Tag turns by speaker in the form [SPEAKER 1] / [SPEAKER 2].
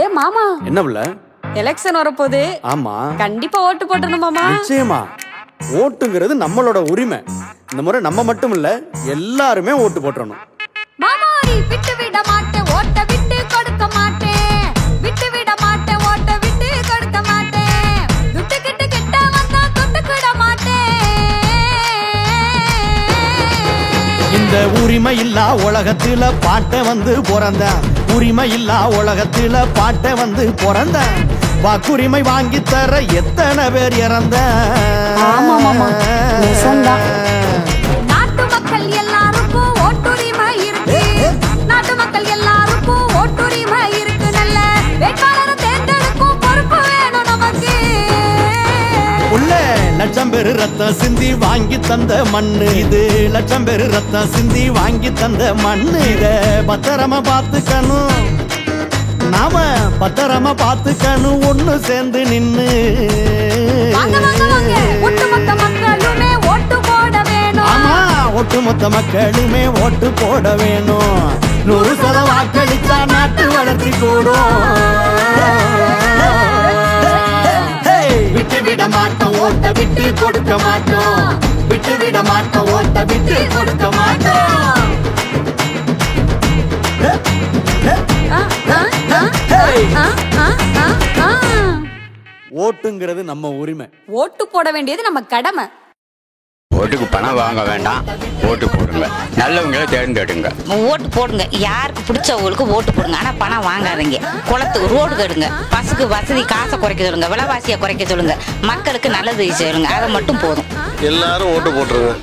[SPEAKER 1] ஏ மாமா,
[SPEAKER 2] என்ன புள்ள?
[SPEAKER 1] எலெக்ஷன் வரப்போகுது.
[SPEAKER 2] ஆமா,
[SPEAKER 1] கண்டிப்பா ஓட்டு போடணும் மாமா.
[SPEAKER 2] நிச்சயமா. ஓட்டுங்கிறது நம்மளோட உரிமை. இந்த முறை நம்ம மட்டும் இல்ல, எல்லாருமே ஓட்டு போட்டுறணும்.
[SPEAKER 1] மாமா, விட்டு விட மாட்டேன், ஓட்ட விட்டு கொடுக்க மாட்டேன். விட்டு விட மாட்டேன், ஓட்ட விட்டு கொடுக்க மாட்டேன். துட்டு கிட்ட கிட்ட வந்தா தொட்டு கூட மாட்டேன்.
[SPEAKER 3] இந்த உரிமை இல்லா உலகத்துல பாட்ட வந்து பிறந்தேன். உரிமை இல்லா உலகத்துல பாட்ட வந்து பிறந்தேன். வாக்குரிமை வாங்கி தர எத்தனை பேர் இறந்த.
[SPEAKER 1] நாட்டு மக்கள் எல்லாருக்கும் ஓட்டுரிமை இருக்கு. நாட்டு மக்கள் எல்லாருக்கும் ஓட்டுரிமை இருக்கு. நல்ல வேட்பாளரை தேர்ந்தெடுக்கும் பொறுப்பு வேணும் நமக்கு.
[SPEAKER 3] உள்ள லட்சம் பேரு ரத்தம் சிந்தி வாங்கி தந்த மண்ணு இது. லட்சம் பேரு ரத்தம் சிந்தி வாங்கி தந்த மண்ணு. இத பத்திரமா பார்த்துக்கணும், நாம பத்திரமா பார்த்துக்கணும். ஒண்ணு சேர்ந்து நின்னு
[SPEAKER 1] ஒட்டுமொத்த மக்களுமே ஓட்டு போட வேணும்.
[SPEAKER 3] ஆமா, ஒட்டுமொத்த மக்களுமே ஓட்டு போட வேணும். 100% வாக்களிச்சா நாட்டு வளர்ச்சி கூடும். விட்டு விட மாட்டோம், ஓட்ட விட்டு கொடுக்க மாட்டோம். விட்டு விட மாட்டோம், ஓட்ட விட்டு கொடுக்க மாட்டோம்.
[SPEAKER 2] ஓட்டுங்கிறது நம்ம உரிமை.
[SPEAKER 1] ஓட்டு போட வேண்டியது நம்ம கடமை.
[SPEAKER 4] ஓட்டுக்கு பணம் வாங்க வேண்டாம், ஓட்டு போடுங்க, நல்லவங்களை தேர்ந்தெடுங்க.
[SPEAKER 5] ஓட்டு போடுங்க, யாருக்கு பிடிச்சவங்களுக்கு ஓட்டு போடுங்க. ஆனா பணம் வாங்காதீங்க. குளத்துக்கு ரோடு கடுங்க, பசுக்கு வசதி காசை குறைக்க சொல்லுங்க, விலைவாசியை குறைக்க சொல்லுங்க, மக்களுக்கு நல்லது செய்யுங்க. அதை மட்டும் போதும்.
[SPEAKER 6] எல்லாரும் ஓட்டு போட்டுருங்க.